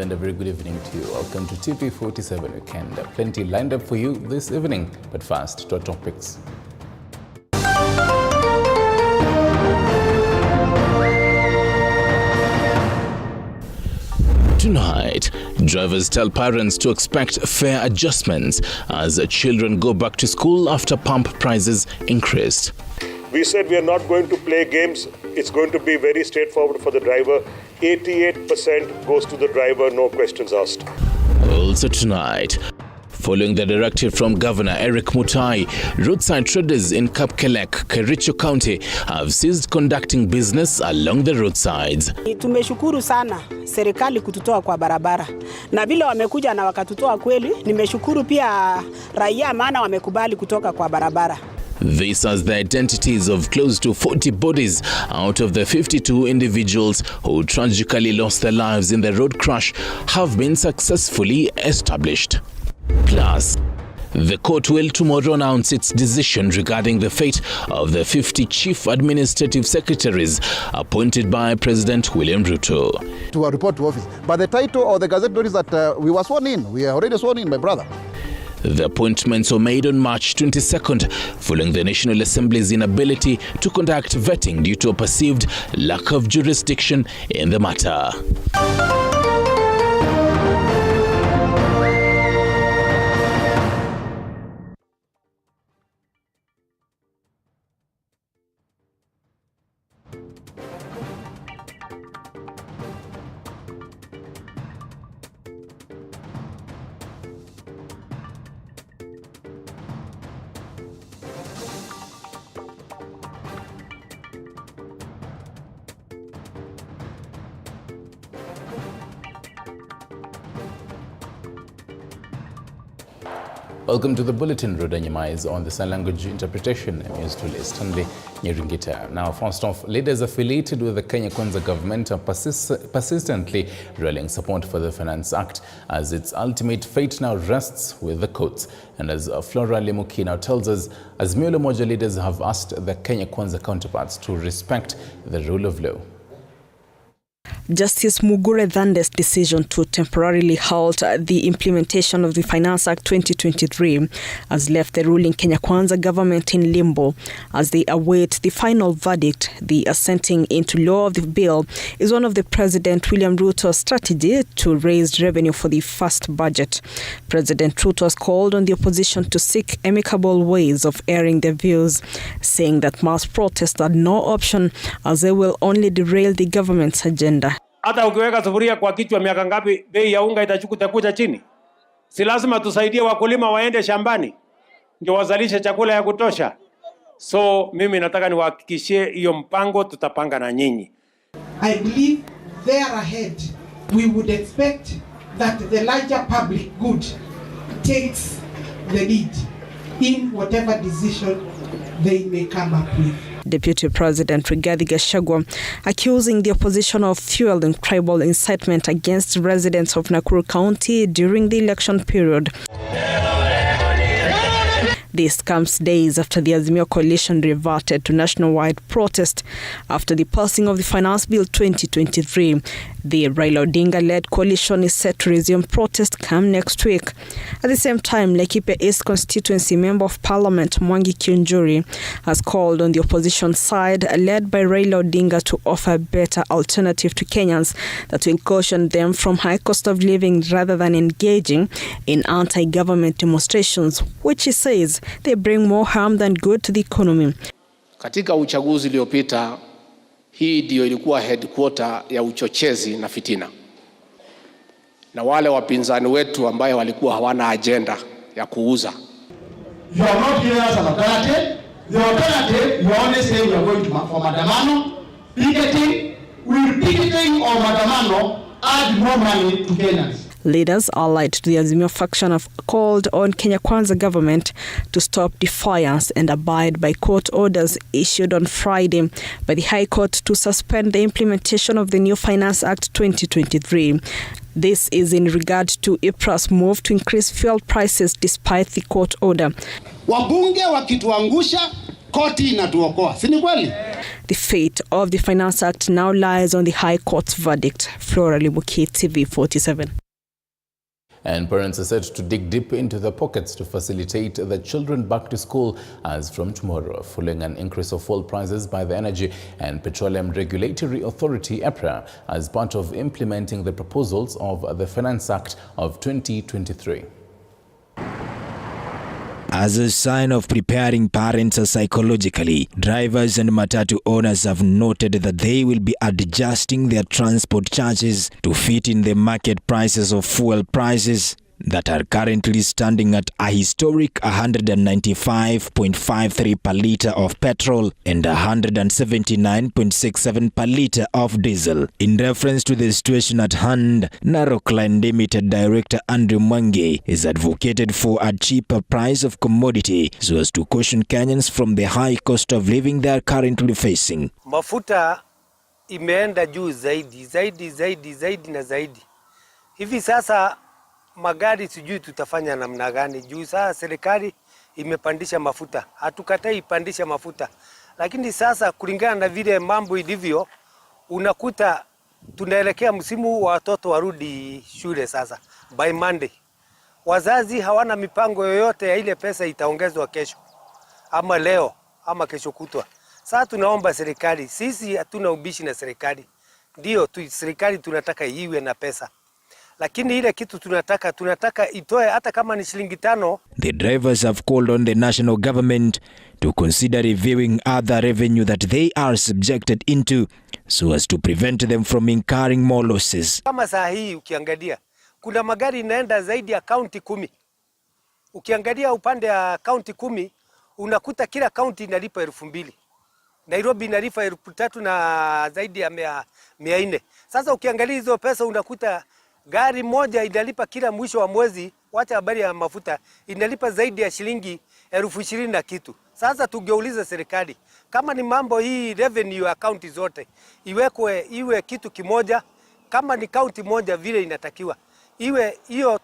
and a very good evening to you. Welcome to TP47 Weekend. Plenty lined up for you this evening, but first to our topics. Tonight, drivers tell parents to expect fare adjustments as children go back to school after pump prices increased. We said we are not going to play games. It's going to be very straightforward for the driver. 88% goes to the driver, no questions asked. Also tonight, following the directive from Governor Eric Mutai, roadside traders in Kapkelek, Kericho County have ceased conducting business along the roadsides. Tumeshukuru sana serikali kututoa kwa barabara. Na vile wamekuja na wakatutoa kweli, nimeshukuru pia raia maana wamekubali kutoka kwa barabara. This as the identities of close to 40 bodies out of the 52 individuals who tragically lost their lives in the road crash have been successfully established. Plus, the court will tomorrow announce its decision regarding the fate of the 50 chief administrative secretaries appointed by President William Ruto. To a report to office. But the title of the Gazette notice that we were sworn in. We are already sworn in, my brother. The appointments were made on March 22nd, following the National Assembly's inability to conduct vetting due to a perceived lack of jurisdiction in the matter. Welcome to the Bulletin. Rodanyama is on the sign language interpretation. I'm used to Stanley Nyeringita. Now, first off, leaders affiliated with the Kenya Kwanza government are persistently rallying support for the Finance Act as its ultimate fate now rests with the courts. And as Flora Lemuki now tells us, Azimio la Umoja leaders have asked the Kenya Kwanza counterparts to respect the rule of law. Justice Mugure Thande's decision to temporarily halt the implementation of the Finance Act 2023 has left the ruling Kenya Kwanza government in limbo as they await the final verdict. The assenting into law of the bill is one of the President William Ruto's strategy to raise revenue for the first budget. President Ruto has called on the opposition to seek amicable ways of airing their views, saying that mass protests are no option as they will only derail the government's agenda. Hata ukiweka sufuria kwa kichwa miaka ngapi bei ya unga itakuja chini? Si lazima tusaidie wakulima waende shambani ndio wazalishe chakula ya kutosha. So mimi nataka niwahakikishie hiyo mpango tutapanga na nyinyi. I believe there ahead we would expect that the larger public good takes the lead in whatever decision they may come up with. Deputy President Rigathi Gachagua accusing the opposition of fueling tribal incitement against residents of Nakuru County during the election period. This comes days after the Azimio coalition reverted to nationwide protest after the passing of the Finance Bill 2023. The Raila Odinga-led coalition is set to resume protest come next week. At the same time, Laikipia East constituency Member of Parliament Mwangi Kiunjuri has called on the opposition side, led by Raila Odinga, to offer a better alternative to Kenyans that will caution them from high cost of living rather than engaging in anti-government demonstrations, which he says they bring more harm than good to the economy. Katika uchaguzi uliopita, hii ndio ilikuwa headquarter ya uchochezi na fitina. Na wale wapinzani wetu ambaye walikuwa hawana agenda ya kuuza. You are not giving us an alternative. The alternative, you only say we are going to for Maandamano, picketing. Will picketing or Maandamano add more money to Kenyans? Leaders allied to the Azimio faction have called on Kenya Kwanza government to stop defiance and abide by court orders issued on Friday by the High Court to suspend the implementation of the new Finance Act 2023. This is in regard to IPRA's move to increase fuel prices despite the court order. Wabunge wakituangusha, koti inatuokoa. Si ni kweli? The fate of the Finance Act now lies on the High Court's verdict. Flora Limuki, TV47. And parents are set to dig deep into their pockets to facilitate the children back to school as from tomorrow, following an increase of fuel prices by the Energy and Petroleum Regulatory Authority, EPRA, as part of implementing the proposals of the Finance Act of 2023. As a sign of preparing parents psychologically, drivers and matatu owners have noted that they will be adjusting their transport charges to fit in the market prices of fuel prices that are currently standing at a historic 195.53 per litre of petrol and 179.67 per litre of diesel. In reference to the situation at hand, Narok Line Limited Director Andrew Mwangi is advocated for a cheaper price of commodity so as to caution Kenyans from the high cost of living they are currently facing. Mafuta imeenda juu zaidi na zaidi. Hivi sasa magari sijui tutafanya namna gani juu sasa serikali imepandisha mafuta. Hatukatai ipandisha mafuta. Lakini sasa kulingana na vile mambo ilivyo unakuta tunaelekea msimu wa watoto warudi shule sasa by Monday. Wazazi hawana mipango yoyote ya ile pesa itaongezwa kesho ama leo ama kesho kutwa. Sasa tunaomba serikali, sisi hatuna ubishi na serikali. Ndio serikali tunataka iwe na pesa. Lakini ile kitu tunataka itoe hata kama ni shilingi 5. The drivers have called on the national government to consider reviewing other revenue that they are subjected into so as to prevent them from incurring more losses. Kama saa hii ukiangalia kuna magari inaenda zaidi ya kaunti 10. Ukiangalia upande ya kaunti 10 unakuta kila kaunti inalipa 2,000. Nairobi inalipa 3,000 na zaidi ya 400. Sasa ukiangalia hizo pesa unakuta gari moja inalipa kila mwisho wa mwezi, wacha habari ya mafuta, inalipa zaidi ya shilingi 20,000 na kitu. Sasa tungeuliza serikali, kama ni mambo hii revenue account zote, iwe kitu kimoja, kama ni county moja vile inatakiwa. Iwe hiyo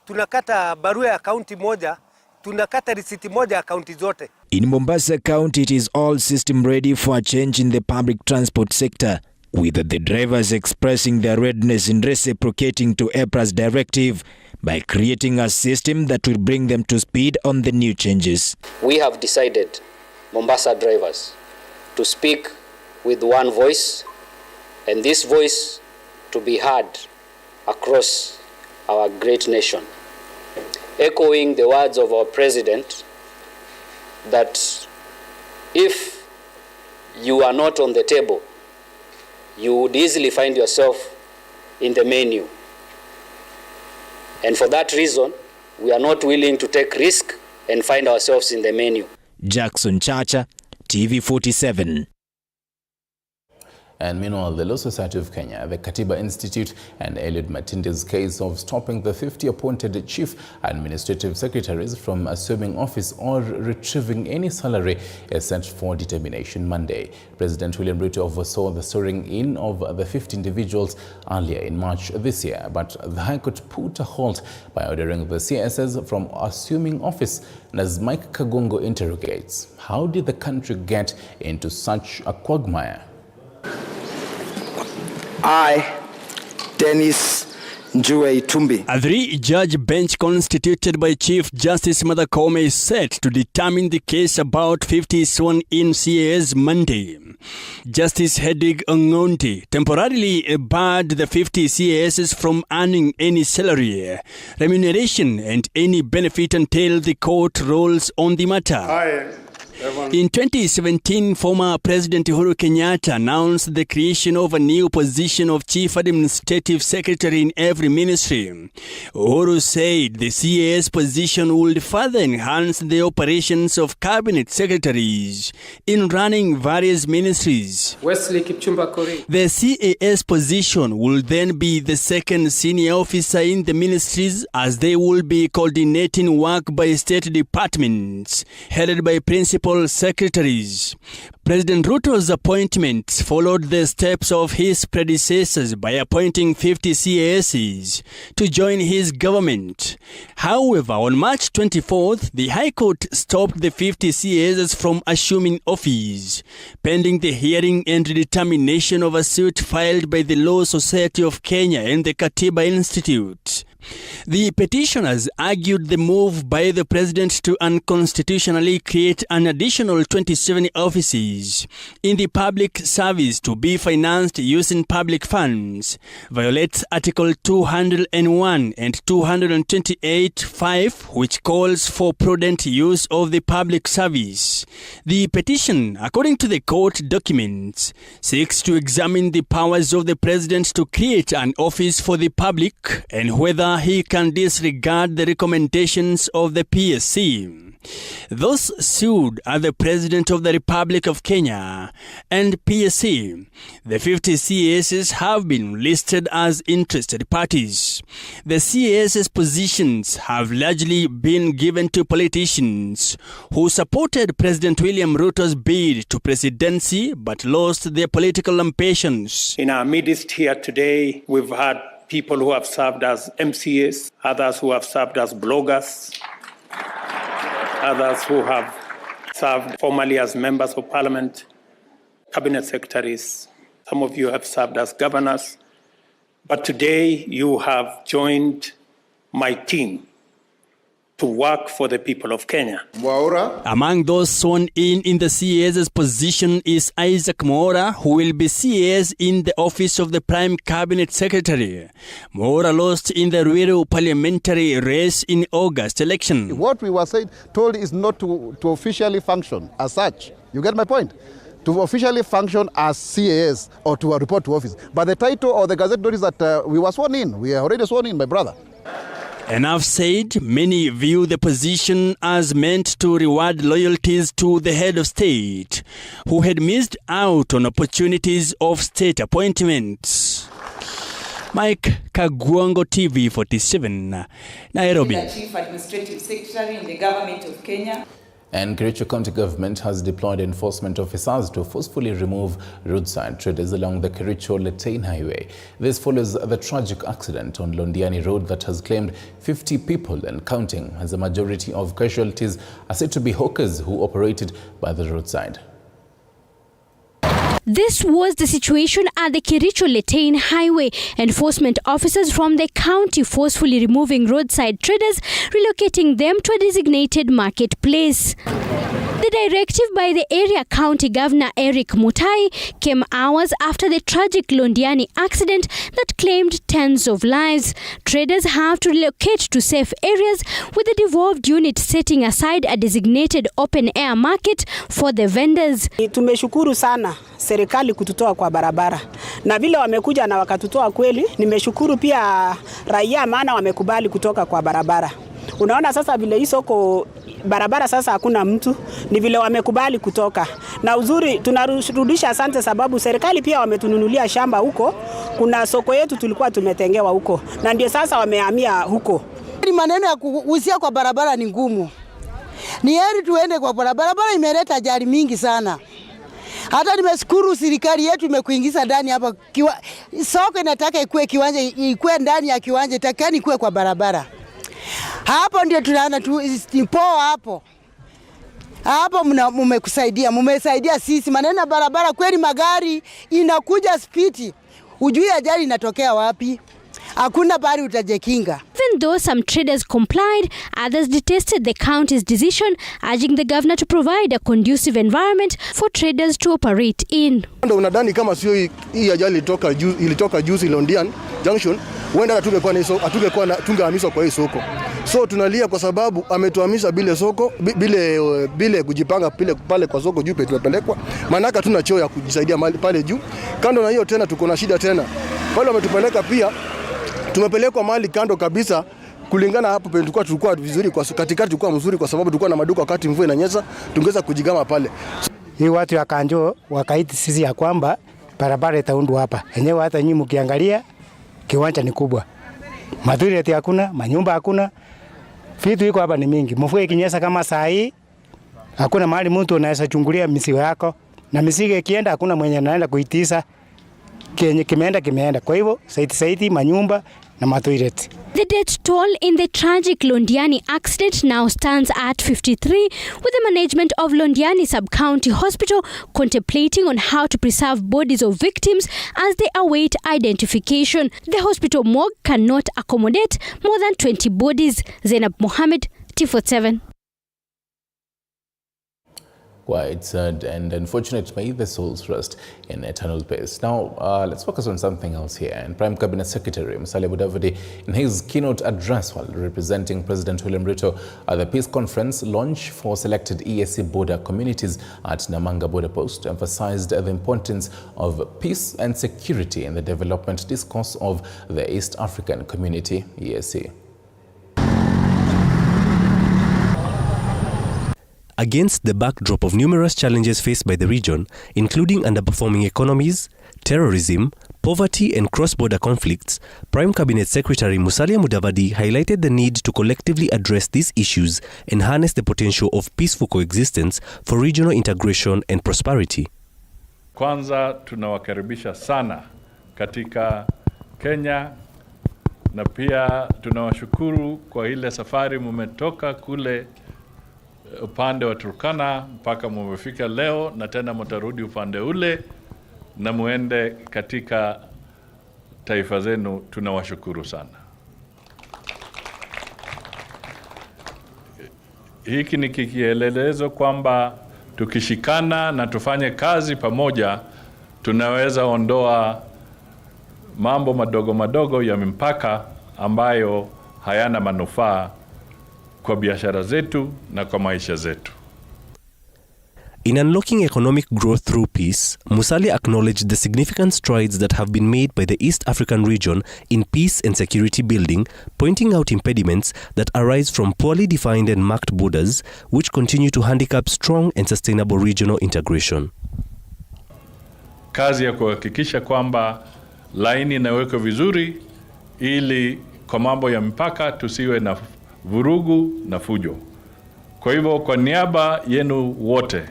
tunakata barua ya county moja, tunakata risiti moja account zote. In Mombasa County, it is all system ready for a change in the public transport sector, with the drivers expressing their readiness in reciprocating to EPRA's directive by creating a system that will bring them to speed on the new changes. We have decided, Mombasa drivers, to speak with one voice, and this voice to be heard across our great nation. Echoing the words of our president that if you are not on the table, you would easily find yourself in the menu. And for that reason, we are not willing to take risk and find ourselves in the menu. Jackson Chacha, TV47. And meanwhile, the Law Society of Kenya, the Katiba Institute, and Eliud Matindi's case of stopping the 50 appointed chief administrative secretaries from assuming office or retrieving any salary is set for determination Monday. President William Ruto oversaw the swearing in of the 50 individuals earlier in March this year, but the High Court put a halt by ordering the CSs from assuming office. And as Mike Kagongo interrogates, how did the country get into such a quagmire? I, Dennis Njue Tumbi. A 3-judge bench constituted by Chief Justice Martha Koome is set to determine the case about 50 sworn-in CAS Monday. Justice Hedwig Ongonti temporarily barred the 50 CAS from earning any salary, remuneration and any benefit until the court rules on the matter. In 2017, former President Uhuru Kenyatta announced the creation of a new position of Chief Administrative Secretary in every ministry. Uhuru said the CAS position would further enhance the operations of cabinet secretaries in running various ministries. Wesley Kipchumba Korir. The CAS position will then be the second senior officer in the ministries, as they will be coordinating work by state departments, headed by Principal municipal secretaries. President Ruto's appointment followed the steps of his predecessors by appointing 50 CASs to join his government. However, on March 24th, the High Court stopped the 50 CASs from assuming office, pending the hearing and determination of a suit filed by the Law Society of Kenya and the Katiba Institute. The petitioners argued the move by the president to unconstitutionally create an additional 27 offices in the public service to be financed using public funds violates Article 201 and 228(5), which calls for prudent use of the public service. The petition, according to the court documents, seeks to examine the powers of the president to create an office for the public and whether he can disregard the recommendations of the PSC. Those sued are the President of the Republic of Kenya and PSC. The 50 CASs have been listed as interested parties. The CASs' positions have largely been given to politicians who supported President William Ruto's bid to presidency but lost their political ambitions. In our midst here today, we've had people who have served as MCAs, others who have served as bloggers, others who have served formerly as members of parliament, cabinet secretaries. Some of you have served as governors. But today you have joined my team to work for the people of Kenya. Among those sworn in the CAS's position is Isaac Mwaura, who will be CAS in the office of the Prime Cabinet Secretary. Mwaura lost in the Ruiru parliamentary race in August election. What we were told is not to officially function as such. You get my point? To officially function as CAS or to report to office. But the title or the gazette notice that we were sworn in. We are already sworn in, my brother. Enough said, many view the position as meant to reward loyalties to the head of state, who had missed out on opportunities of state appointments. Mike Kagwango, TV 47, Nairobi. The Chief Administrative Secretary in the Government of Kenya. And Kericho County Government has deployed enforcement officers to forcefully remove roadside traders along the Kericho-Litein Highway. This follows the tragic accident on Londiani Road that has claimed 50 people and counting, as the majority of casualties are said to be hawkers who operated by the roadside. This was the situation at the Kericho-Litein Highway. Enforcement officers from the county forcefully removing roadside traders, relocating them to a designated marketplace. The directive by the area county governor Eric Mutai came hours after the tragic Londiani accident that claimed tens of lives. Traders have to relocate to safe areas, with the devolved unit setting aside a designated open-air market for the vendors. Tumeshukuru sana serikali kututoa kwa barabara. Na vile wamekuja na wakatutoa kweli, nimeshukuru pia raia maana wamekubali kutoka kwa barabara. Unaona sasa vile hii soko barabara sasa hakuna mtu, ni vile wamekubali kutoka. Na uzuri tunarudisha asante sababu serikali pia wametununulia shamba huko. Kuna soko yetu tulikuwa tumetengewa huko. Na ndio sasa wamehamia huko. Maneno ya kuhusia kwa barabara ni ngumu. Ni heri tuende kwa barabara. Barabara imeleta ajali mingi sana. Hata nimeshukuru serikali yetu imekuingiza ndani hapa. Soko inataka ikue kiwanja, ikue ndani ya kiwanja, takani ikue kwa barabara. Hapo ndio tunaona poa hapo. Hapo mmesaidia sisi. Maneno barabara kweli, magari inakuja spidi. Ujui ajali inatokea wapi? Hakuna bari utajekinga. Even though some traders complied, others detested the county's decision, urging the governor to provide a conducive environment for traders to operate in. Ndio unadhani kama sio hii ajali ilitoka juzi Londiani Junction, huenda tungehamishwa kwa hii soko. So tunalia kwa sababu ametuhamisha bila soko, bila kujipanga pale kwa soko juu tumepelekwa. Maana hatuna choo ya kujisaidia mali pale juu. Kando na hiyo tena tuko na shida tena. Pale wametupeleka pia tumepelekwa mahali kando kabisa, kulingana hapo penye tulikuwa vizuri, kwa katikati tulikuwa mzuri kwa sababu tulikuwa na maduka, wakati mvua inanyesha tungeweza kujigama pale. Hii watu ya Kanjo wakaiti sisi ya kwamba barabara itaundwa hapa. Enyewe hata nyinyi mkiangalia kiwanja ni kubwa. Madhuri hakuna, manyumba hakuna. Vitu iko hapa ni mingi. Mvua ikinyesha kama saa hii Hakuna mahali mtu anaweza chungulia mizigo yako, na mizigo ikienda hakuna mwenye anaenda kuitisa. Kimeenda. Kwa hivyo saiti manyumba na matoilet. The death toll in the tragic Londiani accident now stands at 53, with the management of Londiani Sub-County Hospital contemplating on how to preserve bodies of victims as they await identification. The hospital morgue cannot accommodate more than 20 bodies. Zainab Mohammed, T47. Quite sad and unfortunate. May the souls rest in eternal peace. Now, let's focus on something else here. And Prime Cabinet Secretary Musalia Mudavadi, in his keynote address while representing President William Ruto at the Peace Conference launch for selected EAC border communities at Namanga border post, emphasized the importance of peace and security in the development discourse of the East African Community, EAC. Against the backdrop of numerous challenges faced by the region, including underperforming economies, terrorism, poverty and cross-border conflicts, Prime Cabinet Secretary Musalia Mudavadi highlighted the need to collectively address these issues and harness the potential of peaceful coexistence for regional integration and prosperity. Kwanza tunawakaribisha sana katika Kenya, na pia tunawashukuru kwa ile safari mumetoka kule upande wa Turkana mpaka mumefika leo, na tena mtarudi upande ule na muende katika taifa zenu. Tunawashukuru sana. Hiki ni kielelezo kwamba tukishikana na tufanye kazi pamoja, tunaweza ondoa mambo madogo madogo ya mipaka ambayo hayana manufaa kwa biashara zetu na kwa maisha zetu. In unlocking economic growth through peace, Musalia acknowledged the significant strides that have been made by the East African region in peace and security building, pointing out impediments that arise from poorly defined and marked borders, which continue to handicap strong and sustainable regional integration. Kazi ya kuhakikisha kwamba laini inawekwa vizuri ili kwa mambo ya mpaka tusiwe na vurugu na fujo. Kwa hivyo kwa niaba yenu wote,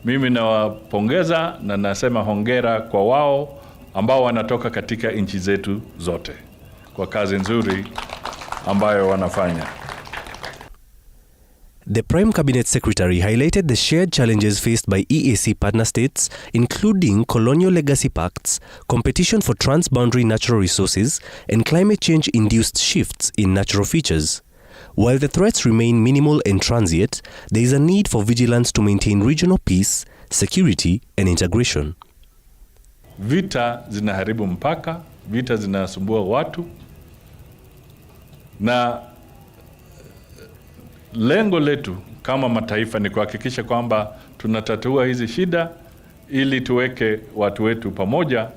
mimi nawapongeza na nasema hongera kwa wao ambao wanatoka katika nchi zetu zote kwa kazi nzuri ambayo wanafanya. The Prime Cabinet Secretary highlighted the shared challenges faced by EAC partner states, including colonial legacy pacts, competition for transboundary natural resources, and climate change-induced shifts in natural features. While the threats remain minimal and transient, there is a need for vigilance to maintain regional peace, security, and integration. Vita zinaharibu mpaka, vita zinasumbua watu, na lengo letu kama mataifa ni kuhakikisha kwamba tunatatua hizi shida ili tuweke watu wetu pamoja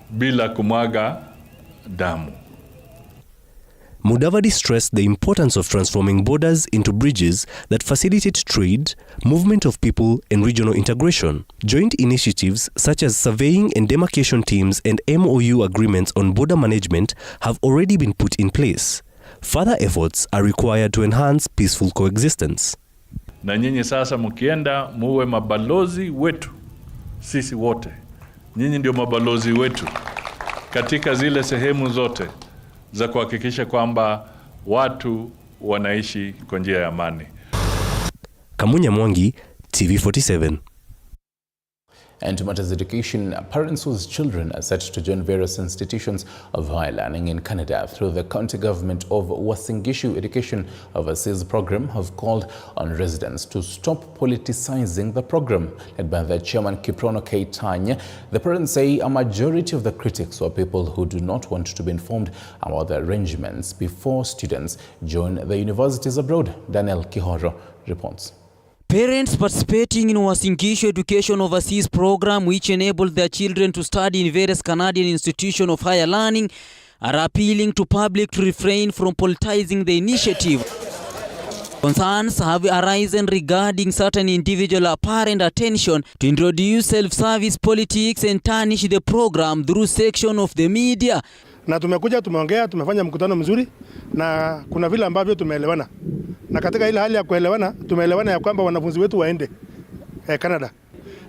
bila kumwaga damu. Mudavadi stressed the importance of transforming borders into bridges that facilitate trade, movement of people, and regional integration. Joint initiatives such as surveying and demarcation teams and MOU agreements on border management have already been put in place. Further efforts are required to enhance peaceful coexistence. Na nyinyi sasa mkienda muwe mabalozi wetu, sisi wote. Nyinyi ndio mabalozi wetu katika zile sehemu zote za kuhakikisha kwamba watu wanaishi kwa njia ya amani. Kamunya Mwangi, TV47. And to matters education, parents whose children are set to join various institutions of higher learning in Canada through the county government of Uasin Gishu Education Overseas program have called on residents to stop politicizing the program. Led by the chairman Kiprono K. Tanya, the parents say a majority of the critics were people who do not want to be informed about the arrangements before students join the universities abroad. Daniel Kihoro reports. Parents participating in Uasin Gishu Education Overseas program, which enabled their children to study in various Canadian institutions of higher learning, are appealing to public to refrain from politicizing the initiative. Concerns have arisen regarding certain individual apparent attention to introduce self-service politics and tarnish the program through section of the media. Na tumekuja tumeongea, tumefanya mkutano mzuri na kuna vile ambavyo tumeelewana. na katika ile hali ya kuelewana tumeelewana ya kwamba wanafunzi wetu waende Canada.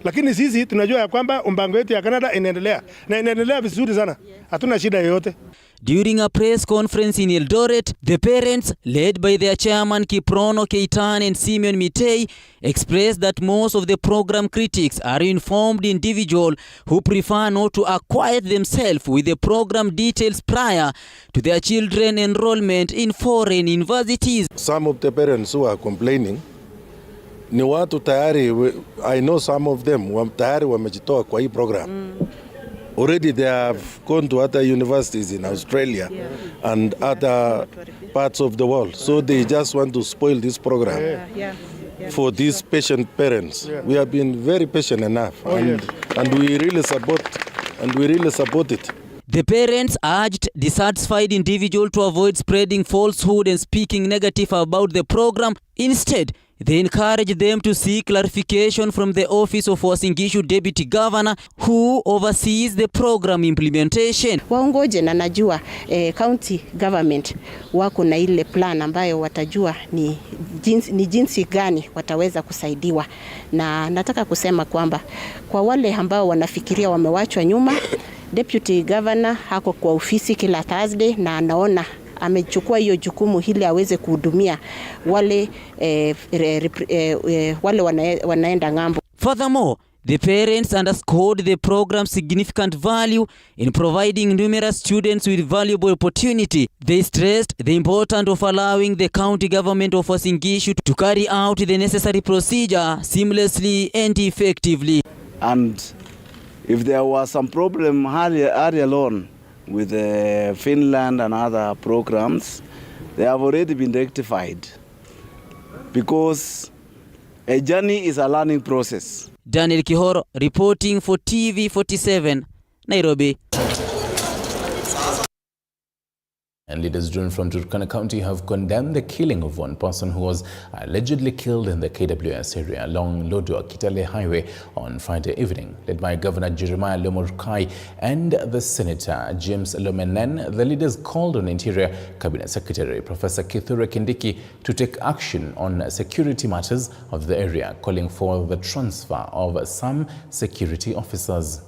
Lakini sisi tunajua ya kwamba mpango wetu ya Canada inaendelea na inaendelea vizuri sana. Hatuna shida yoyote. During a press conference in Eldoret, the parents, led by their chairman Kiprono Keitan and Simeon Mitei, expressed that most of the program critics are informed individuals who prefer not to acquaint themselves with the program details prior to their children enrollment in foreign universities. Some of the parents who are complaining ni watu tayari, I know some of them tayari wamejitoa kwa hii program. Already they have gone to other universities in Australia and other parts of the world. So they just want to spoil this program for these patient parents. We have been very patient enough and we really support it. The parents urged dissatisfied individuals to avoid spreading falsehood and speaking negative about the program. Instead, they encouraged them to seek clarification from the Office of Uasin Gishu Deputy Governor, who oversees the program implementation. Waongoje na najua county government wako na ile plan ambayo watajua ni jinsi gani wataweza kusaidiwa, na nataka kusema kwamba kwa wale ambao wanafikiria wamewachwa nyuma, Deputy Governor hako kwa ofisi kila Thursday na anaona amechukua hiyo jukumu ili aweze kuhudumia wale wanaenda ngambo. Furthermore, the parents underscored the program's significant value in providing numerous students with valuable opportunity. They stressed the importance of allowing the county government of Uasin Gishu to carry out the necessary procedure seamlessly and effectively. And if there was some problem earlier on with Finland and other programs, they have already been rectified, because a journey is a learning process. Daniel Kihoro reporting for TV47, Nairobi. And leaders drawn from Turkana County have condemned the killing of one person who was allegedly killed in the KWS area along Lodwar-Kitale Highway on Friday evening. Led by Governor Jeremiah Lomurkai and the Senator James Lomenen, the leaders called on Interior Cabinet Secretary Professor Kithure Kindiki to take action on security matters of the area, calling for the transfer of some security officers.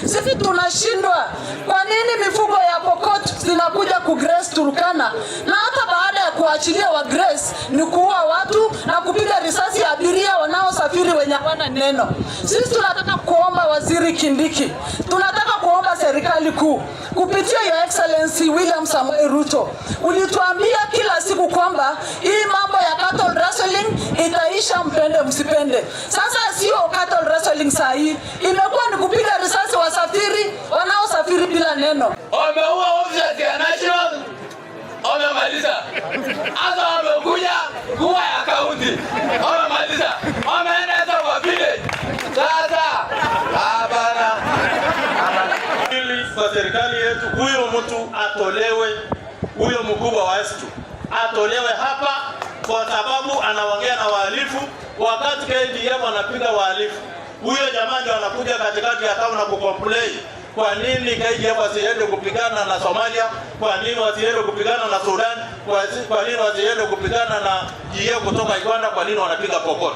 Sisi tunashindwa kwa nini mifugo ya Pokot zinakuja kugrace Turkana, na hata baada ya kuachilia wa grace ni kuua watu na kupiga risasi ya abiria wanaosafiri wenye hawana neno. Sisi tunataka kuomba Waziri Kindiki, tunataka kuomba serikali kuu kupitia Your Excellency William Samoei Ruto. Ulituambia kila siku kwamba hii mambo ya cattle rustling itaisha, mpende msipende. Sasa sio cattle rustling saa hii, imekuwa ni kupiga risasi wasafiri wanaosafiri bila neno. Wameua officers ya national, wamemaliza. Asa wamekuja kuwa ya county, wamemaliza. Wameenda kwa village. Sasa hapana. Ili kwa serikali yetu huyo mtu atolewe, huyo mkubwa wa S2 atolewe hapa, kwa sababu anaongea na wahalifu wakati KDF anapiga wahalifu. Huyo jamaa ndio anakuja katikati ya town na kucomplain. Kwa nini KDF wasiende kupigana na Somalia? Kwa nini wasiende kupigana na Sudan? Kwa nini wasiende kupigana na GA kutoka Uganda? Kwa nini wanapiga Pokot?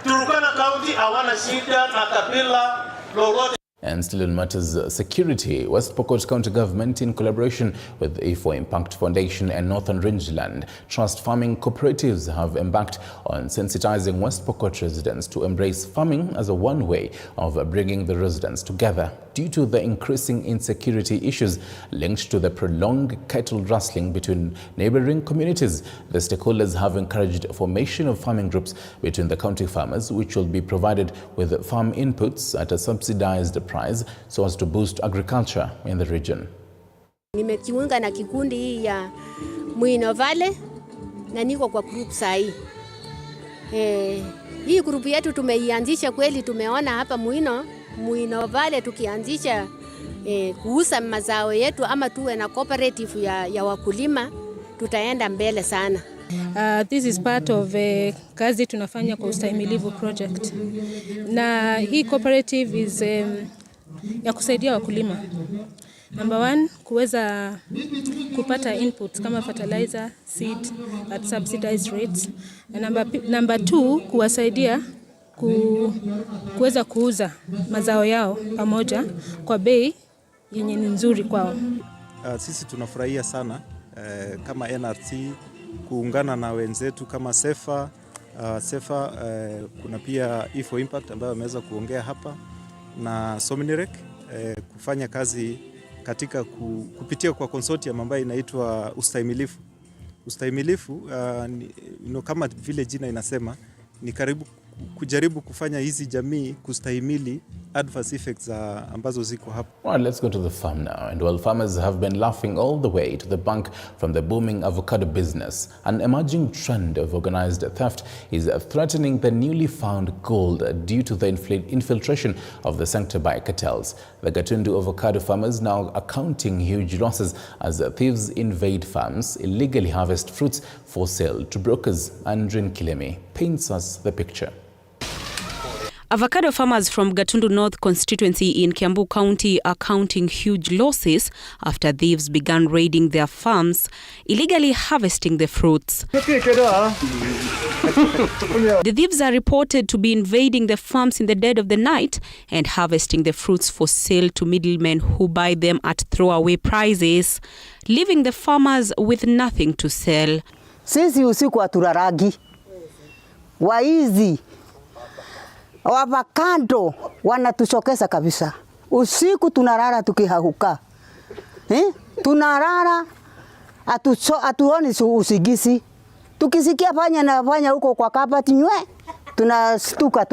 Turkana County hawana shida na kabila lolote. And still in matters security, West Pokot County Government, in collaboration with the E4 Impact Foundation and Northern Rangeland Trust Farming Cooperatives, have embarked on sensitizing West Pokot residents to embrace farming as a one way of bringing the residents together due to the increasing insecurity issues linked to the prolonged cattle rustling between neighboring communities. The stakeholders have encouraged formation of farming groups between the county farmers, which will be provided with farm inputs at a subsidized price so as to boost agriculture in the region. Nimejiunga na kikundi hii ya Muino Valley na niko kwa group sahi. Hii group yetu tumeianzisha kweli, tumeona hapa Muino Valley tukianzisha kuuza mazao yetu ama tuwe na cooperative ya wakulima, tutaenda mbele sana. This is part of kazi tunafanya kwa Ustahimilivu project. Na hii cooperative is ya kusaidia wakulima. Number 1, kuweza kupata inputs kama fertilizer, seed at subsidized rates. Number 2, kuwasaidia kuweza kuuza mazao yao pamoja kwa bei yenye ni nzuri kwao. Sisi tunafurahia sana kama NRC kuungana na wenzetu kama SEFA, kuna pia E4 Impact ambayo wameweza kuongea hapa na Sominirek kufanya kazi katika kupitia kwa consortium ambayo inaitwa Ustahimilifu. Ustahimilifu kama vile jina inasema ni kujaribu kufanya hizi jamii kustahimili adverse effects ambazo ziko hapa. Well, let's go to the farm now. And while farmers have been laughing all the way to the bank from the booming avocado business, an emerging trend of organized theft is threatening the newly found gold due to the infiltration of the sector by cartels. The Gatundu avocado farmers now are counting huge losses as thieves invade farms, illegally harvest fruits for sale to brokers. Andrin Kilemi paints us the picture. Avocado farmers from Gatundu North constituency in Kiambu County are counting huge losses after thieves began raiding their farms, illegally harvesting the fruits. The thieves are reported to be invading the farms in the dead of the night and harvesting the fruits for sale to middlemen who buy them at throwaway prices, leaving the farmers with nothing to sell. Sisi usiku aturaragi. Waizi avocado wanatushokesa kabisa. Usiku tunarara tukihahuka. Tunarara atuoni usigisi. Tukisikia panya huko kwa kabati nywe. Tunastuka,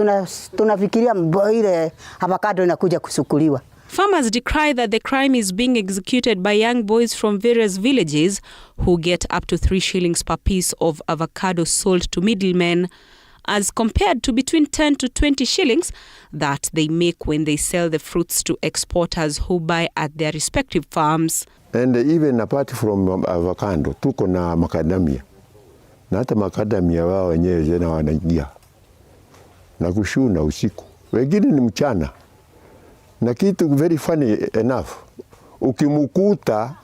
tunafikiria ile avocado inakuja kusukuliwa. Farmers decry that the crime is being executed by young boys from various villages who get up to 3 shillings per piece of avocado sold to middlemen, as compared to between 10 to 20 shillings that they make when they sell the fruits to exporters who buy at their respective farms. And even apart from avocado, tuko na macadamia. Na hata macadamia wao wenyewe jana wanaingia na kushuna usiku. Wengine ni mchana. Na kitu very funny enough, ukimukuta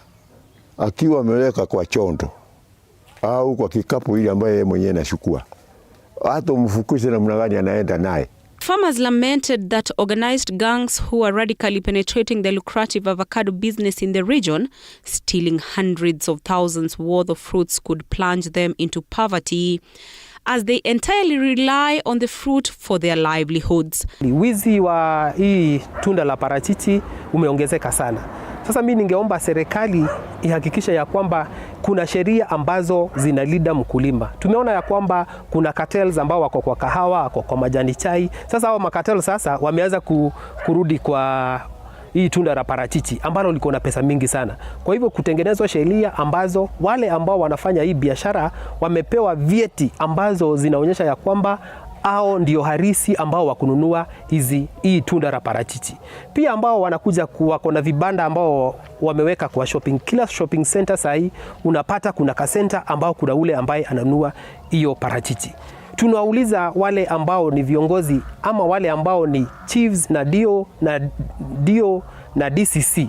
akiwa ameweka kwa chondo au kwa kikapu ile ambaye yeye mwenyewe anachukua, hata umfukuze namna gani anaenda naye. Farmers lamented that organized gangs who are radically penetrating the lucrative avocado business in the region, stealing hundreds of thousands worth of fruits, could plunge them into poverty, as they entirely rely on the fruit for their livelihoods. Wizi wa hii tunda la parachichi umeongezeka sana. Sasa mimi ningeomba serikali ihakikisha ya kwamba kuna sheria ambazo zinalinda mkulima. Tumeona ya kwamba kuna cartels ambao wako kwa kahawa, wako kwa majani chai. Sasa hao makartel sasa wameanza kurudi kwa hii tunda la parachichi ambalo liko na pesa mingi sana. Kwa hivyo kutengenezwa sheria ambazo wale ambao wanafanya hii biashara wamepewa vyeti ambazo zinaonyesha ya kwamba hao ndio harisi ambao wakununua hii tunda la parachichi. Pia ambao wanakuja wako na vibanda ambao wameweka kwa shopping. Kila shopping center sahi unapata kuna kasenta ambao kuna ule ambaye ananunua hiyo parachichi. Tunauliza wale ambao ni viongozi ama wale ambao ni chiefs na DO na DCC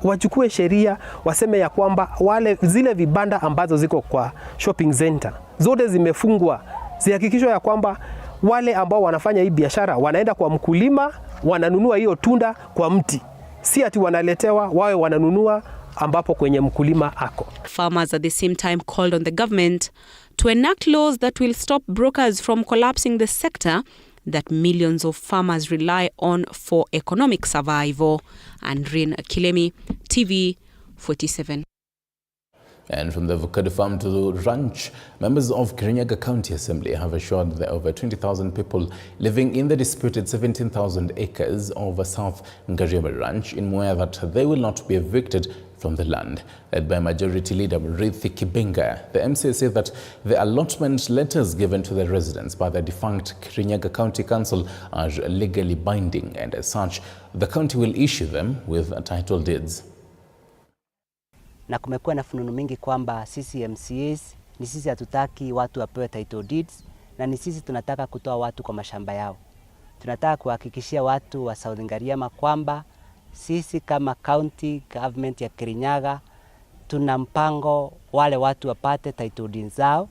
wachukue sheria, waseme ya kwamba zile vibanda ambazo ziko kwa shopping center zote zimefungwa, zihakikishwe ya kwamba wale ambao wanafanya hii biashara wanaenda kwa mkulima, wananunua hiyo tunda kwa mti, si ati wanaletewa, wawe wananunua ambapo kwenye mkulima ako. Farmers at the same time called on the government to enact laws that will stop brokers from collapsing the sector that millions of farmers rely on for economic survival. Andrin Kilemi, TV 47. And from the avocado farm to the ranch, members of Kirinyaga County Assembly have assured the over 20,000 people living in the disputed 17,000 acres of South Ngariema Ranch in Mwea that they will not be evicted from the land. Led by Majority Leader Murithi Kibenga, the MCA said that the allotment letters given to the residents by the defunct Kirinyaga County Council are legally binding, and as such, the county will issue them with title deeds. Na kumekuwa na fununu mingi kwamba sisi MCAs ni sisi hatutaki watu wapewe title deeds, na ni sisi tunataka kutoa watu kwa mashamba yao. Tunataka kuhakikishia watu wa South Ngariema kwamba sisi kama county government ya Kirinyaga tuna mpango wale watu wapate title deeds zao,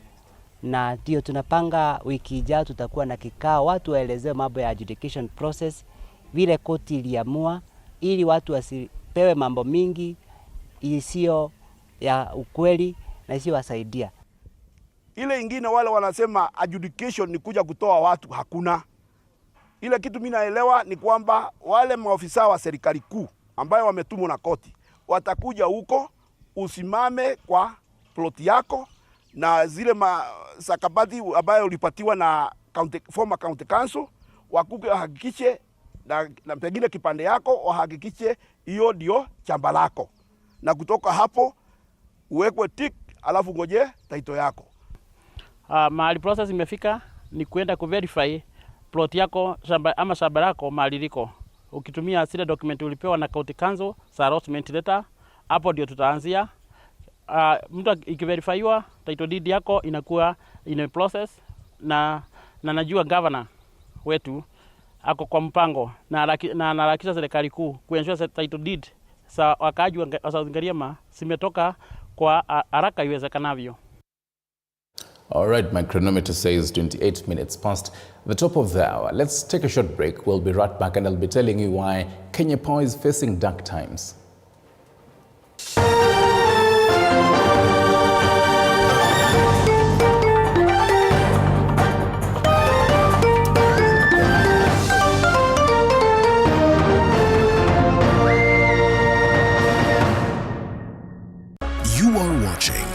na ndio tunapanga wiki ijayo tutakuwa na kikao watu waelezee mambo ya adjudication process vile koti iliamua, ili watu wasipewe mambo mingi isiyo ya ukweli na isiyo wasaidia. Ile ingine wale wanasema adjudication ni kuja kutoa watu, hakuna. Ile kitu mimi naelewa ni kwamba wale maofisa wa serikali kuu ambayo wametumwa na koti watakuja huko, usimame kwa ploti yako na zile sakabati ambayo ulipatiwa na former county council, wakuke wahakikishe na pengine kipande yako wahakikishe hiyo ndio chamba lako, na kutoka hapo uwekwe tick, alafu ngoje title yako. Mahali process imefika ni kuenda kuverify plot yako ama shamba lako mahali liko, ukitumia zile document ulipewa na county council za allotment letter. Hapo ndio tutaanzia. Mtu ikiverifyiwa title deed yako inakuwa in process, na najua governor wetu ako kwa mpango na anaharakisha serikali kuu kuensure title deed sa wakaaji wa South Ngariema zimetoka kwa haraka iwezekanavyo. All right, my chronometer says 28 minutes past the top of the hour. Let's take a short break. We'll be right back and I'll be telling you why Kenya Power is facing dark times. You are watching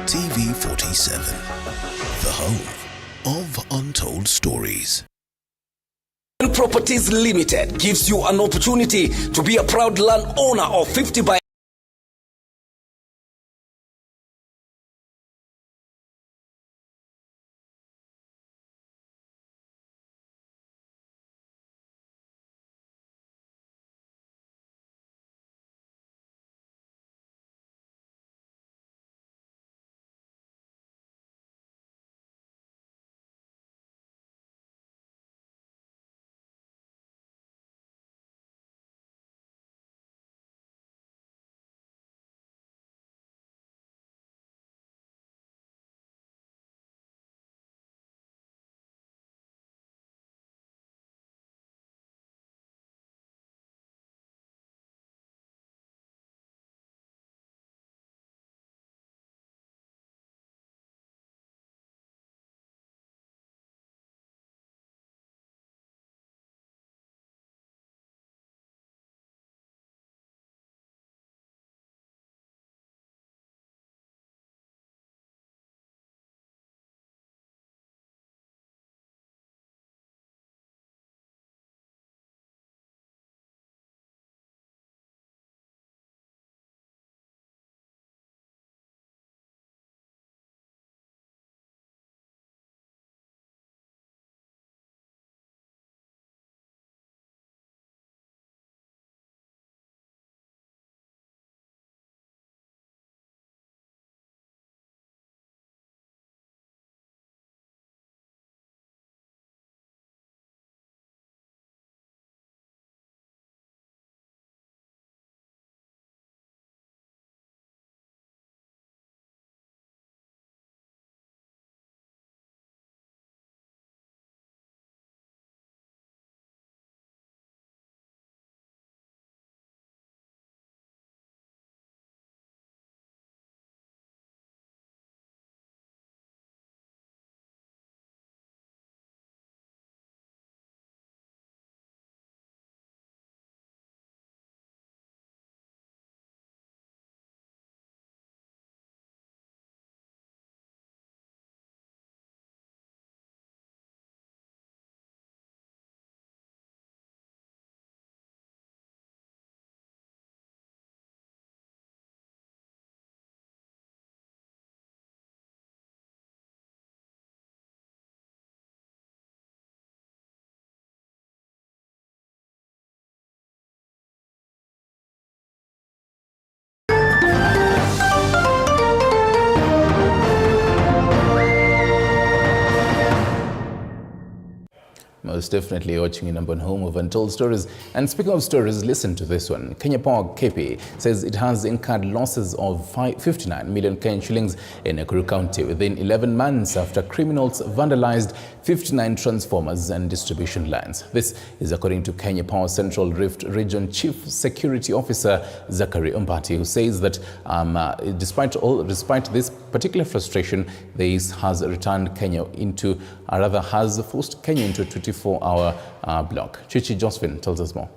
TV47, the home of untold stories. Properties Limited gives you an opportunity to be a proud landowner of 50 by most definitely watching your number one home of Untold Stories. And speaking of stories, listen to this one. Kenya Power KP says it has incurred losses of 59 million Kenyan shillings in Nakuru County within 11 months after criminals vandalized 59 transformers and distribution lines. This is according to Kenya Power Central Rift Region Chief Security Officer Zachary Umbati, who says that despite this particular frustration, this has returned Kenya into, or rather has forced Kenya into a 24-hour block. Chichi Josephine tells us more.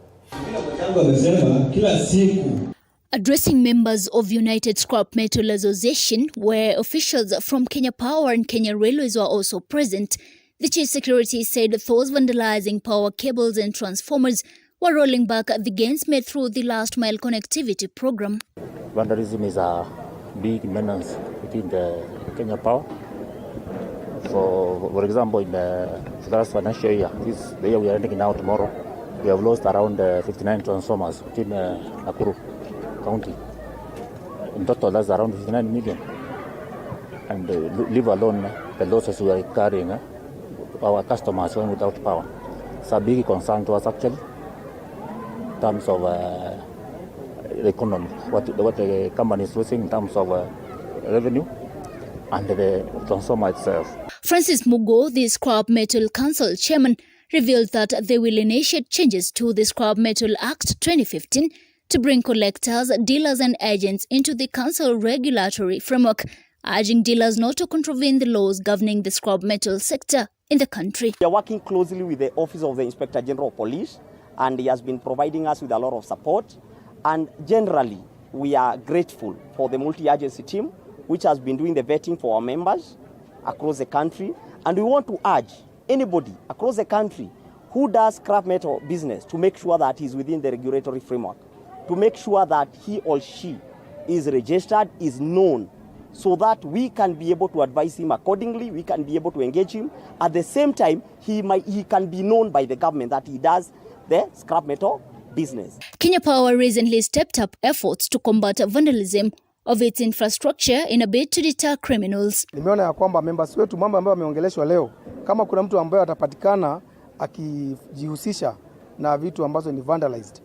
Addressing members of United Scrap Metal Association, where officials from Kenya Power and Kenya Railways were also present, the chief security said those vandalizing power cables and transformers were rolling back the gains made through the last mile connectivity program. Vandalism is a big menace within the Kenya Power. For example, in the last financial year, the year we are ending now tomorrow, we have lost around 59 transformers within Nakuru County. In total, that's around 59 million. And leave alone the losses we are carrying, our customers going without power. It's a big concern to us actually, in terms of the economy, what the company is losing in terms of revenue and the transformer itself. Francis Mugo, the Scrap Metal Council chairman, revealed that they will initiate changes to the Scrap Metal Act 2015 to bring collectors, dealers and agents into the council regulatory framework, urging dealers not to contravene the laws governing the scrap metal sector in the country. We are working closely with the Office of the Inspector General of Police, and he has been providing us with a lot of support. And generally, we are grateful for the multi-agency team, which has been doing the vetting for our members across the country. And we want to urge anybody across the country who does scrap metal business to make sure that he's within the regulatory framework, to make sure that he or she is registered, is known, so that we can be able to advise him accordingly, we can be able to engage him. At the same time, he can be known by the government that he does the scrap metal business. Kenya Power recently stepped up efforts to combat vandalism of its infrastructure in a bid to deter criminals. Nimeona ya kwamba members wetu mambo ambayo wameongeleshwa leo, kama kuna mtu ambaye atapatikana akijihusisha na vitu ambazo ni vandalized,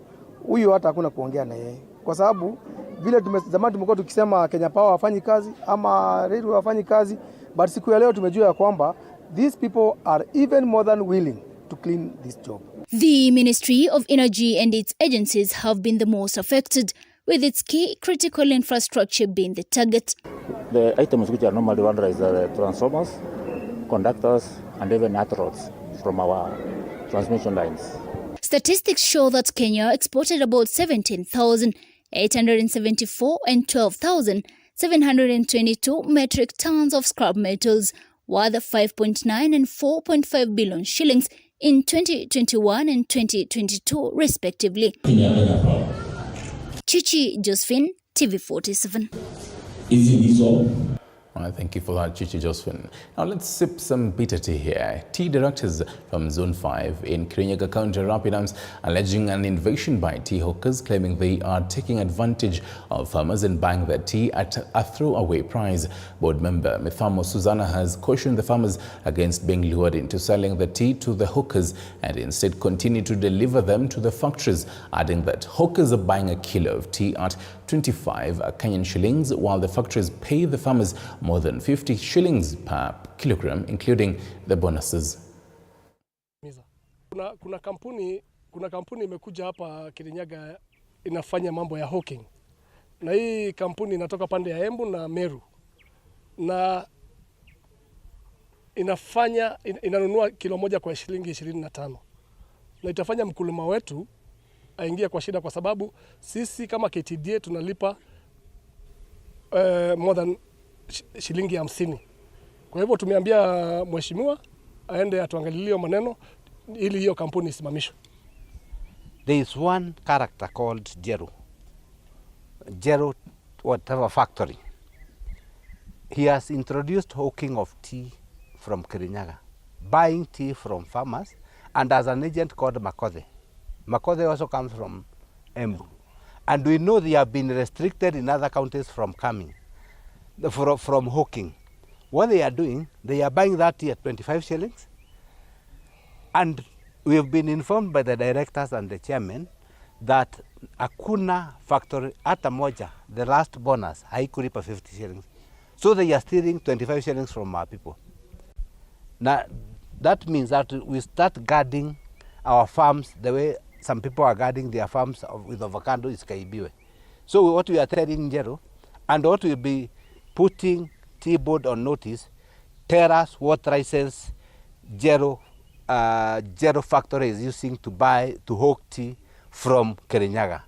huyu hata hakuna kuongea na yeye, kwa sababu vile zamani tumekuwa tukisema Kenya Power hafanyi kazi ama Railway hafanyi kazi, but siku ya leo tumejua ya kwamba these people are even more than willing to clean this job. The Ministry of Energy and its agencies have been the most affected, with its key critical infrastructure being the target. The items which are normally vandalized are the transformers, conductors, and even earth rods from our transmission lines. Statistics show that Kenya exported about 17,874 and 12,722 metric tons of scrap metals, worth 5.9 and 4.5 billion shillings in 2021 and 2022, respectively. Chichi Josephine, TV47. Thank you for that, Chichi Josephine. Now let's sip some bitter tea here. Tea directors from Zone 5 in Kirinyaga County Rapid Arms alleging an invasion by tea hawkers, claiming they are taking advantage of farmers and buying their tea at a throwaway price. Board member Mithamo Susanna has cautioned the farmers against being lured into selling the tea to the hawkers and instead continue to deliver them to the factories, adding that hawkers are buying a kilo of tea at 25 Kenyan shillings, while the factories pay the farmers more than 50 shillings per kilogram, including the bonuses. Kuna kampuni imekuja hapa Kirinyaga inafanya mambo ya hawking. Na hii kampuni inatoka pande ya Embu na Meru. Na inanunua kilo moja kwa shilingi 25. Na itafanya mkulima wetu aingia kwa shida, kwa sababu sisi kama KTDA tunalipa more than shilingi 50. Kwa hivyo tumeambia mheshimiwa aende atuangalilie maneno ili hiyo kampuni isimamishwe. There is one character called Jero whatever factory. He has introduced hawking of tea from Kirinyaga, buying tea from farmers, and as an agent called Makothe. Makothe also comes from Embu. And we know they have been restricted in other counties from coming, from hawking. What they are doing, they are buying that tea at 25 shillings and we have been informed by the directors and the chairman that hakuna factory hata moja, the last bonus haikulipa 50 shillings. So they are stealing 25 shillings from our people. Now, that means that we start guarding our farms the way some people are guarding their farms with avocado is Kaibiwe. So what we are telling Njeru, and what we'll be putting T-board on notice, Terrace, what license Jero factory is using to hawk tea from Kirinyaga.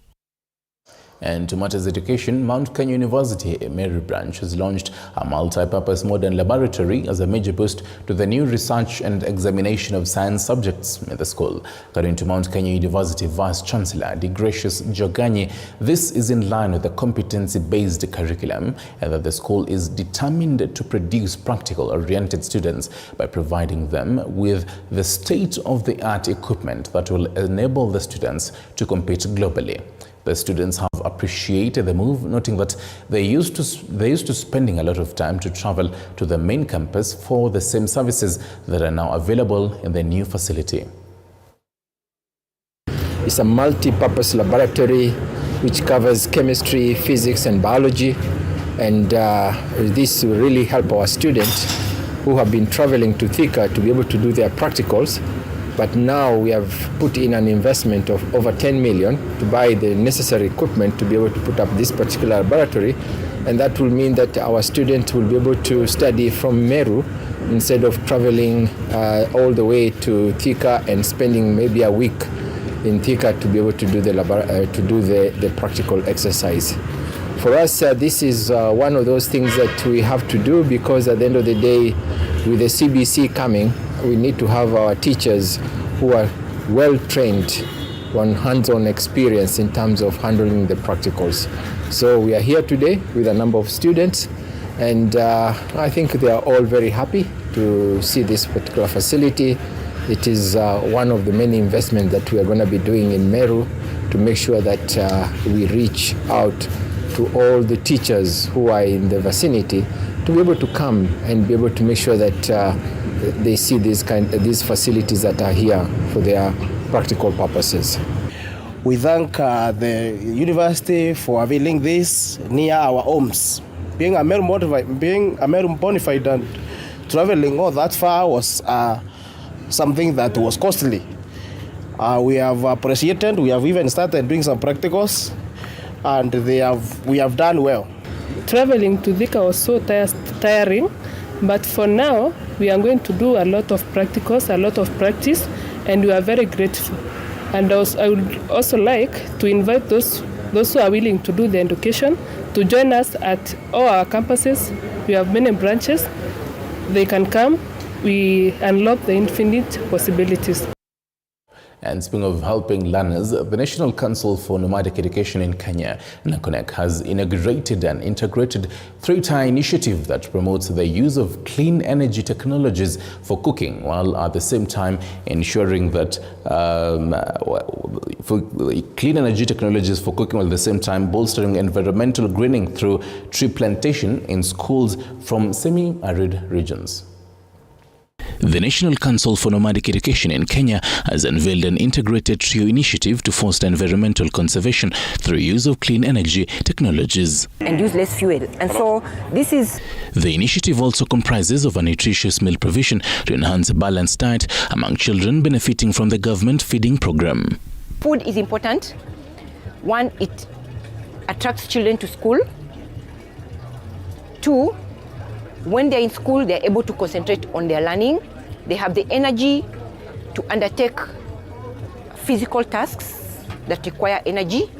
And to matters education, Mount Kenya University, a Meru branch, has launched a multi-purpose modern laboratory as a major boost to the new research and examination of science subjects in the school. According to Mount Kenya University Vice Chancellor Degracious Joganyi, this is in line with the competency-based curriculum and that the school is determined to produce practical-oriented students by providing them with the state-of-the-art equipment that will enable the students to compete globally. The students have appreciated the move, noting that they're used to spending a lot of time to travel to the main campus for the same services that are now available in the new facility. It's a multi-purpose laboratory which covers chemistry, physics and biology, and this will really help our students who have been traveling to Thika to be able to do their practicals. But now we have put in an investment of over 10 million to buy the necessary equipment to be able to put up this particular laboratory, and that will mean that our students will be able to study from Meru instead of traveling all the way to Thika and spending maybe a week in Thika to be able to do the practical exercise. For us, this is one of those things that we have to do, because at the end of the day, with the CBC coming, we need to have our teachers who are well trained on hands-on experience in terms of handling the practicals. So we are here today with a number of students, and I think they are all very happy to see this particular facility. It is one of the many investments that we are going to be doing in Meru to make sure that we reach out to all the teachers who are in the vicinity to be able to come and be able to make sure that they see these facilities that are here for their practical purposes. We thank the university for availing this near our homes. Being a Meru bonafide and traveling all that far was something that was costly. We have appreciated. We have even started doing some practicals, and we have done well. Traveling to Thika was so tiring, but for now we are going to do a lot of practicals, a lot of practice, and we are very grateful. And I would also like to invite those who are willing to do the education to join us at all our campuses. We have many branches. They can come. We unlock the infinite possibilities. And speaking of helping learners, the National Council for Nomadic Education in Kenya, NACONEC, has inaugurated an integrated three-tier initiative that promotes the use of clean energy technologies for cooking, while at the same time ensuring that clean energy technologies for cooking, while at the same time bolstering environmental greening through tree plantation in schools from semi-arid regions. The National Council for Nomadic Education in Kenya has unveiled an integrated trio initiative to foster environmental conservation through use of clean energy technologies. And use less fuel. And so this is... The initiative also comprises of a nutritious meal provision to enhance a balanced diet among children benefiting from the government feeding program. Food is important. One, it attracts children to school. Two, when they're in school, they're able to concentrate on their learning. They have the energy to undertake physical tasks that require energy.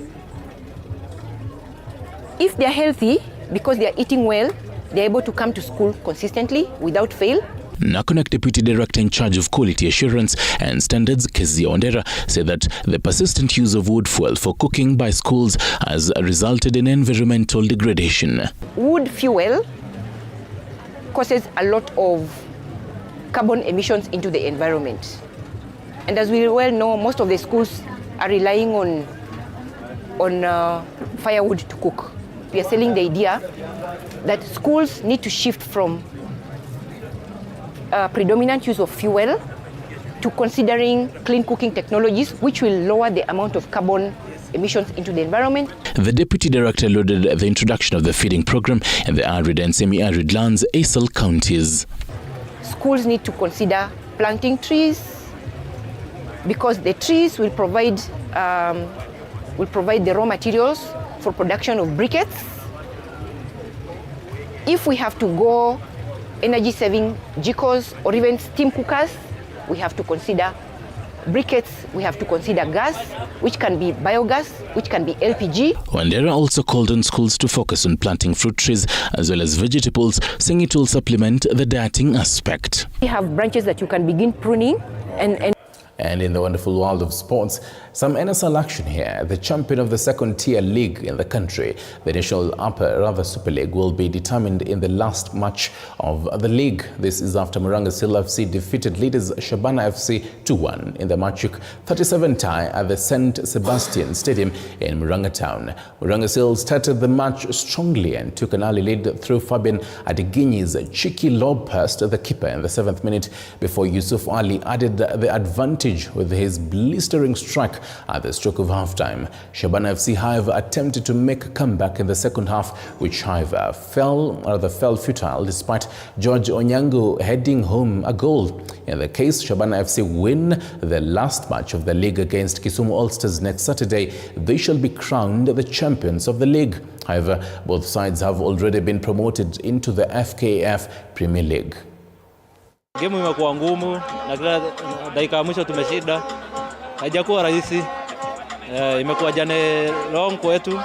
If they're healthy, because they're eating well, they're able to come to school consistently without fail. NACONEC Deputy Director in charge of Quality Assurance and Standards, Kezia Ondera, said that the persistent use of wood fuel for cooking by schools has resulted in environmental degradation. Wood fuel causes a lot of carbon emissions into the environment. And as we well know, most of the schools are relying on firewood to cook. We are selling the idea that schools need to shift from predominant use of fuel to considering clean cooking technologies, which will lower the amount of carbon emissions into the environment. The Deputy Director lauded the introduction of the feeding program in the arid and semi-arid lands, ASAL counties. Schools need to consider planting trees because the trees will provide the raw materials for production of briquettes. If we have to go energy-saving jikos or even steam cookers, we have to consider briquettes, we have to consider gas, which can be biogas, which can be LPG. Wandera also called on schools to focus on planting fruit trees as well as vegetables, saying it will supplement the dieting aspect. We have branches that you can begin pruning And in the wonderful world of sports, some NSL action here. The champion of the second-tier league in the country, the National Super League, will be determined in the last match of the league. This is after Murang'a Seal FC defeated leaders Shabana FC 2-1 in the Magic 37 tie at the St. Sebastian Stadium in Murang'a Town. Murang'a Seal started the match strongly and took an early lead through Fabian Adeginyi's cheeky lob pass to the keeper in the 7th minute before Yusuf Ali added the advantage with his blistering strike at the stroke of halftime. Shabana FC, however, attempted to make a comeback in the second half, which, however, fell futile despite George Onyango heading home a goal. In the case, Shabana FC win the last match of the league against Kisumu All-Stars next Saturday, they shall be crowned the champions of the league. However, both sides have already been promoted into the FKF Premier League. Game imekuwa ngumu na kila dakika ya mwisho tumeshinda. Haijakuwa rahisi. Imekuwa jane long kwetu.